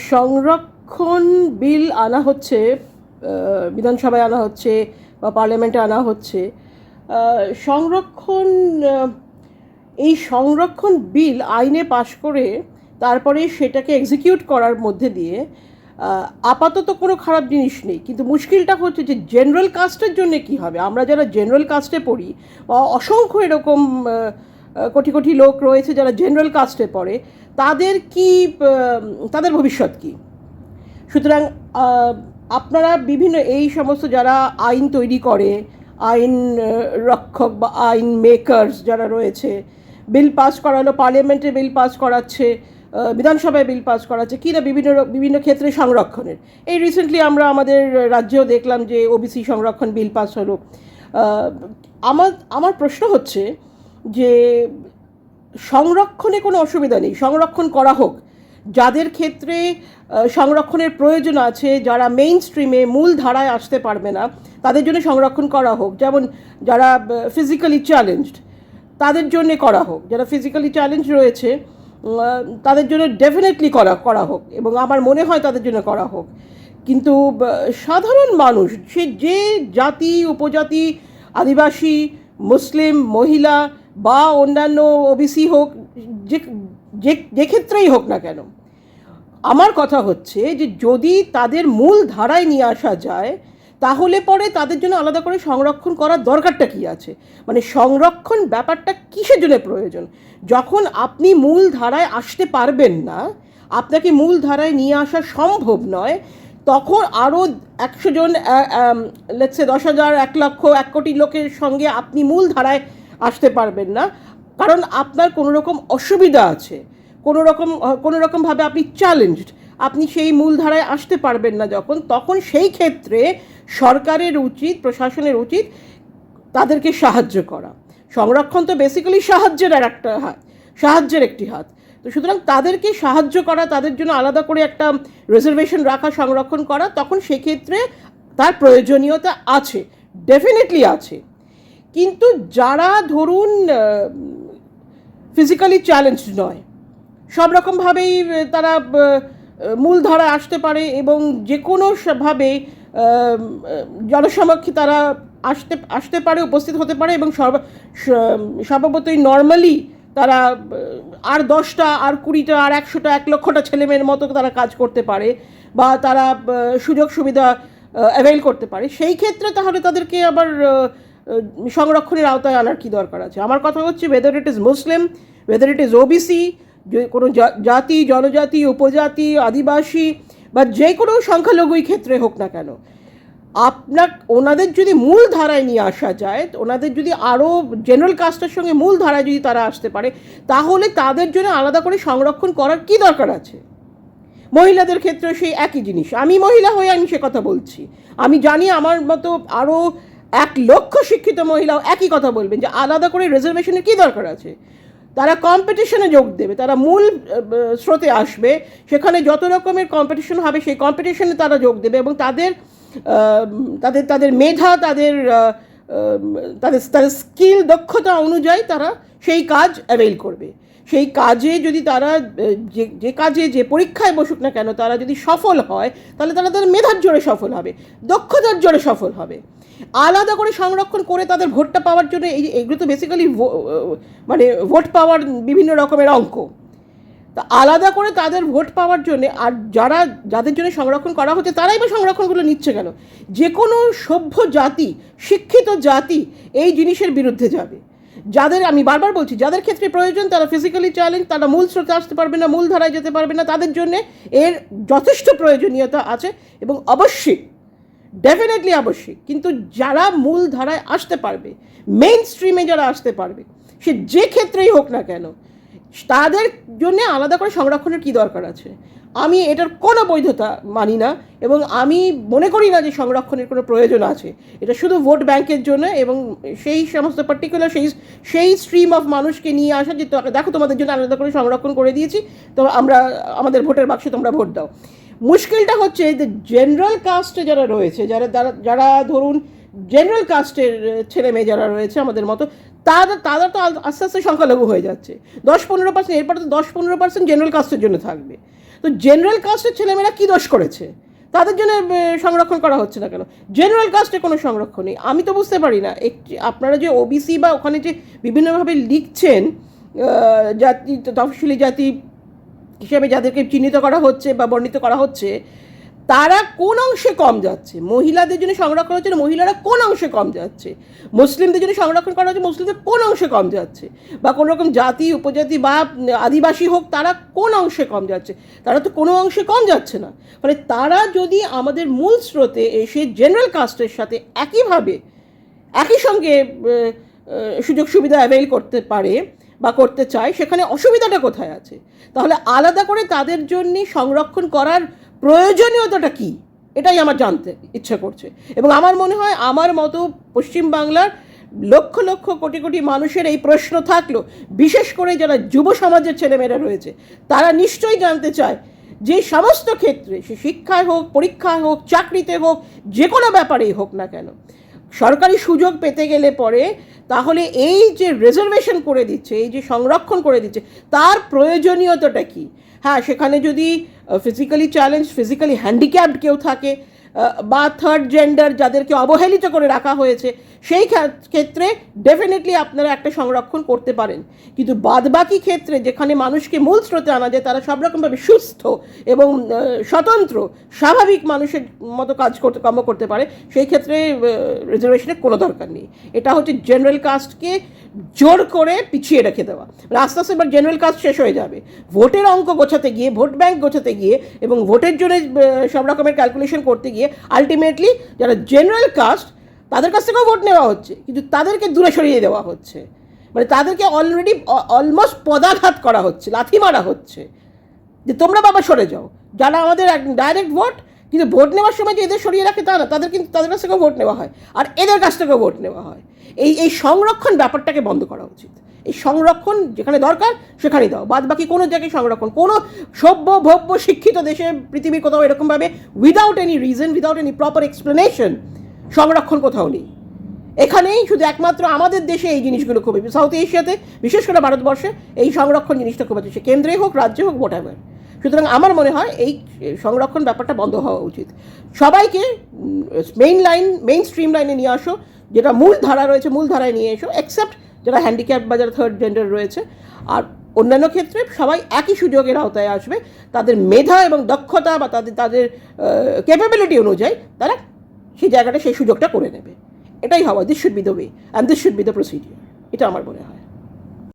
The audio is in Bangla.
সংরক্ষণ বিল আনা হচ্ছে, বিধানসভায় আনা হচ্ছে বা পার্লামেন্টে আনা হচ্ছে। সংরক্ষণ এই সংরক্ষণ বিল আইনে পাশ করে তারপরে সেটাকে এক্সিকিউট করার মধ্যে দিয়ে আপাতত কোনো খারাপ জিনিস নেই, কিন্তু মুশকিলটা হচ্ছে যে জেনারেল কাস্টের জন্য কী হবে। আমরা যারা জেনারেল কাস্টে পড়ি, অসংখ্য এরকম কোটি কোটি লোক রয়েছে যারা জেনারেল কাস্টে পড়ে, তাদের কি, তাদের ভবিষ্যৎ কী? সুতরাং আপনারা বিভিন্ন এই সমস্ত যারা আইন তৈরি করে, আইন রক্ষক বা আইন মেকার্স যারা রয়েছে, বিল পাস করালো, পার্লামেন্টে বিল পাস করাচ্ছে, বিধানসভায় বিল পাস করাচ্ছে কিনা বিভিন্ন বিভিন্ন ক্ষেত্রে সংরক্ষণের। এই রিসেন্টলি আমরা আমাদের রাজ্যেও দেখলাম যে ওবিসি সংরক্ষণ বিল পাস হলো। আমার প্রশ্ন হচ্ছে যে সংরক্ষণে কোনো অসুবিধা নেই, সংরক্ষণ করা হোক। যাদের ক্ষেত্রে সংরক্ষণের প্রয়োজন আছে, যারা মেইন স্ট্রিমে মূল ধারায় আসতে পারবে না, তাদের জন্য সংরক্ষণ করা হোক। যেমন যারা ফিজিক্যালি চ্যালেঞ্জড, তাদের জন্যে করা হোক। যারা ফিজিক্যালি চ্যালেঞ্জ রয়েছে তাদের জন্য ডেফিনেটলি করা হোক, এবং আমার মনে হয় তাদের জন্য করা হোক। কিন্তু সাধারণ মানুষ, সে যে জাতি, উপজাতি, আদিবাসী, মুসলিম, মহিলা বা অন্যান্য ওবিসি হোক, যে ক্ষেত্রেই হোক না কেন, আমার কথা হচ্ছে যে যদি তাদের মূল ধারায় নিয়ে আসা যায়, তাহলে পরে তাদের জন্য আলাদা করে সংরক্ষণ করার দরকারটা কী আছে? মানে সংরক্ষণ ব্যাপারটা কিসের জন্য প্রয়োজন? যখন আপনি মূল ধারায় আসতে পারবেন না, আপনাকে মূল ধারায় নিয়ে আসা সম্ভব নয়, তখন আরও 100 জন, লেটস সে 10,000, 1 লক্ষ, 1 কোটি লোকের সঙ্গে আপনি মূল ধারায় আসতে পারবেন না, কারণ আপনার কোনো রকম অসুবিধা আছে, কোনো রকমভাবে আপনি চ্যালেঞ্জড, আপনি সেই মূল ধারায় আসতে পারবেন না। তখন সেই ক্ষেত্রে সরকারের উচিত, প্রশাসনের উচিত তাদেরকে সাহায্য করা। সংরক্ষণ তো বেসিক্যালি সাহায্যের একটি হাত। তো সুতরাং তাদেরকে সাহায্য করা, তাদের জন্য আলাদা করে একটা রিজার্ভেশন রাখা, সংরক্ষণ করা, তখন সেক্ষেত্রে তার প্রয়োজনীয়তা আছে, ডেফিনেটলি আছে। কিন্তু যারা ধরুন ফিজিক্যালি চ্যালেঞ্জ নয়, সব রকমভাবেই তারা মূলধারায় আসতে পারে এবং যে কোনোভাবে জনসমক্ষে তারা আসতে পারে, উপস্থিত হতে পারে, এবং স্বভাবতই নর্মালি তারা আর 10টা, আর 20টা, আর 100টা, 1 লক্ষটা ছেলেমেয়ের মতো তারা কাজ করতে পারে, বা তারা সুযোগ সুবিধা অ্যাভেল করতে পারে। সেই ক্ষেত্রে তাহলে তাদেরকে আবার সংরক্ষণের আওতায় আনার কী দরকার আছে? আমার কথা হচ্ছে weather it is Muslim, weather it is OBC, যে কোনো জাতি, জনজাতি, উপজাতি, আদিবাসী বা যে কোনো সংখ্যালঘুই ক্ষেত্রে হোক না কেন, ওনাদের যদি মূল ধারায় নিয়ে আসা যায়, ওনাদের যদি আরও জেনারেল কাস্টের সঙ্গে মূল ধারায় যদি তারা আসতে পারে, তাহলে তাদের জন্য আলাদা করে সংরক্ষণ করার কী দরকার আছে? মহিলাদের ক্ষেত্রে সেই একই জিনিস। আমি মহিলা হয়ে আমি সে কথা বলছি। আমি জানি আমার মতো আরও 1 লক্ষ শিক্ষিত মহিলাও একই কথা বলবেন যে আলাদা করে রিজার্ভেশনের কী দরকার আছে। তারা কম্পিটিশনে যোগ দেবে, তারা মূল স্রোতে আসবে, সেখানে যত রকমের কম্পিটিশন হবে সেই কম্পিটিশনে তারা যোগ দেবে, এবং তাদের মেধা, তাদের স্কিল, দক্ষতা অনুযায়ী তারা সেই কাজ অ্যাভেল করবে। সেই কাজে যদি তারা যে পরীক্ষায় বসুক না কেন, তারা যদি সফল হয়, তাহলে তারা তাদের মেধার জোরে সফল হবে, দক্ষতার জোরে সফল হবে। আলাদা করে সংরক্ষণ করে তাদের ভোটটা পাওয়ার জন্য, এইগুলো তো বেসিক্যালি মানে ভোট পাওয়ার বিভিন্ন রকমের অঙ্ক। তা আলাদা করে তাদের ভোট পাওয়ার জন্যে, আর যাদের জন্য সংরক্ষণ করা হচ্ছে তারাই বা সংরক্ষণগুলো নিচ্ছে কেন? যে কোনো সভ্য জাতি, শিক্ষিত জাতি এই জিনিসের বিরুদ্ধে যাবে। আমি বারবার বলছি, যাদের ক্ষেত্রে প্রয়োজন, তারা ফিজিক্যালি চ্যালেঞ্জ, তারা মূল স্রোতে আসতে পারবে না, মূল ধারায় যেতে পারবে না, তাদের জন্যে এর যথেষ্ট প্রয়োজনীয়তা আছে, এবং অবশ্যই, ডেফিনেটলি আবশ্যিক। কিন্তু যারা মূল ধারায় আসতে পারবে, মেইন স্ট্রিমে যারা আসতে পারবে, সে যে ক্ষেত্রেই হোক না কেন, তাদের জন্য আলাদা করে সংরক্ষণের কী দরকার আছে? আমি এটার কোনো বৈধতা মানি না, এবং আমি মনে করি না যে সংরক্ষণের কোনো প্রয়োজন আছে। এটা শুধু ভোট ব্যাংকের জন্য, এবং সেই সমস্ত পার্টিকুলার সেই স্ট্রিম অফ মানুষকে নিয়ে আসা যে দেখো তোমাদের জন্য আলাদা করে সংরক্ষণ করে দিয়েছি, তো আমাদের ভোটের বাক্সে তোমরা ভোট দাও। মুশকিলটা হচ্ছে যে জেনারেল কাস্টে যারা রয়েছে, যারা ধরুন জেনারেল কাস্টের ছেলে মেয়ে যারা রয়েছে আমাদের মতো, তারা তো আস্তে আস্তে সংখ্যালঘু হয়ে যাচ্ছে। 10-15%, এরপরে তো 10-15% জেনারেল কাস্টের জন্য থাকবে। তো জেনারেল কাস্টের ছেলেমেয়েরা কী দোষ করেছে? তাদের জন্য সংরক্ষণ করা হচ্ছে না কেন? জেনারেল কাস্টে কোনো সংরক্ষণ নেই। আমি তো বুঝতে পারি না, আপনারা যে ওবিসি বা ওখানে যে বিভিন্নভাবে লিখছেন জাতি, তফসিলি জাতি হিসেবে যাদেরকে চিহ্নিত করা হচ্ছে বা বর্ণিত করা হচ্ছে, তারা কোন অংশে কম যাচ্ছে? মহিলাদের জন্য সংরক্ষণ হচ্ছে, মহিলারা কোন অংশে কম যাচ্ছে? মুসলিমদের জন্য সংরক্ষণ করা হচ্ছে, মুসলিমদের কোন অংশে কম যাচ্ছে? বা কোনো রকম জাতি, উপজাতি বা আদিবাসী হোক, তারা কোন অংশে কম যাচ্ছে? তারা তো কোনো অংশে কম যাচ্ছে না। মানে তারা যদি আমাদের মূল স্রোতে এসে জেনারেল কাস্টের সাথে একইভাবে একই সঙ্গে সুযোগ সুবিধা অ্যাভেল করতে পারে বা করতে চায়, সেখানে অসুবিধাটা কোথায় আছে? তাহলে আলাদা করে তাদের জন্য সংরক্ষণ করার প্রয়োজনীয়তাটা কী, এটাই আমার জানতে ইচ্ছা করছে। এবং আমার মনে হয় আমার মতো পশ্চিমবাংলার লক্ষ লক্ষ কোটি কোটি মানুষের এই প্রশ্ন থাকলো, বিশেষ করে যারা যুব সমাজের ছেলেমেয়েরা রয়েছে, তারা নিশ্চয়ই জানতে চায় যে সমস্ত ক্ষেত্রে, সে শিক্ষায় হোক, পরীক্ষায় হোক, চাকরিতে হোক, যে কোনো ব্যাপারেই হোক না কেন, সরকারি সুযোগ পেতে গেলে পরে তাহলে এই যে রিজার্ভেশন করে দিচ্ছে, এই যে সংরক্ষণ করে দিচ্ছে, তার প্রয়োজনীয়তাটা কী? হ্যাঁ, সেখানে যদি ফিজিক্যালি চ্যালেঞ্জ, ফিজিক্যালি হ্যান্ডিক্যাপড কেউ থাকে বা থার্ড জেন্ডার যাদেরকে অবহেলিত করে রাখা হয়েছে, সেই ক্ষেত্রে ডেফিনেটলি আপনারা একটা সংরক্ষণ করতে পারেন। কিন্তু বাদবাকি ক্ষেত্রে যেখানে মানুষকে মূল স্রোতে আনা যায়, তারা সব রকমভাবে সুস্থ এবং স্বতন্ত্র স্বাভাবিক মানুষের মতো কর্ম করতে পারে, সেই ক্ষেত্রে রিজার্ভেশনের কোনো দরকার নেই। এটা হচ্ছে জেনারেল কাস্টকে জোর করে পিছিয়ে রেখে দেওয়া। আস্তে আস্তে এবার জেনারেল কাস্ট শেষ হয়ে যাবে, ভোটের অঙ্ক গোছাতে গিয়ে, ভোট ব্যাংক গোছাতে গিয়ে এবং ভোটের জন্য সব রকমের ক্যালকুলেশন করতে গিয়ে আলটিমেটলি যারা জেনারেল কাস্ট, তাদের কাছ থেকেও ভোট নেওয়া হচ্ছে, কিন্তু তাদেরকে দূরে সরিয়ে দেওয়া হচ্ছে। মানে তাদেরকে অলরেডি অলমোস্ট পদাঘাত করা হচ্ছে, লাথি মারা হচ্ছে যে তোমরা বাবা সরে যাও। যারা আমাদের ডাইরেক্ট ভোট, কিন্তু ভোট নেওয়ার সময় যে এদের সরিয়ে রাখে তা না, তাদের কাছ থেকেও ভোট নেওয়া হয় আর এদের কাছ থেকেও ভোট নেওয়া হয়। এই সংরক্ষণ ব্যাপারটাকে বন্ধ করা উচিত। এই সংরক্ষণ যেখানে দরকার সেখানেই দাও, বাদ বাকি কোনো জায়গায় সংরক্ষণ, কোনো সভ্য ভব্য শিক্ষিত দেশে পৃথিবীর কোথাও এরকমভাবে without any reason, without any proper explanation সংরক্ষণ কোথাও নেই। এখানেই শুধু একমাত্র আমাদের দেশে এই জিনিসগুলো খুবই, সাউথ এশিয়াতে বিশেষ করে ভারতবর্ষে এই সংরক্ষণ জিনিসটা খুব আছে, সে কেন্দ্রে হোক, রাজ্যে হোক, হোয়াট এভার। সুতরাং আমার মনে হয় এই সংরক্ষণ ব্যাপারটা বন্ধ হওয়া উচিত। সবাইকে মেইন স্ট্রিম লাইনে নিয়ে আসো, যেটা মূল ধারা রয়েছে মূল ধারায় নিয়ে এসো, এক্সেপ্ট যারা হ্যান্ডিক্যাপ বা যারা থার্ড জেন্ডার রয়েছে। আর অন্যান্য ক্ষেত্রে সবাই একই সুযোগের আওতায় আসবে, তাদের মেধা এবং দক্ষতা বা তাদের ক্যাপাবিলিটি অনুযায়ী তারা সেই জায়গাটা, সেই সুযোগটা করে নেবে। এটাই হওয়া, this should be the way and this should be the procedure, এটা আমার মনে হয়।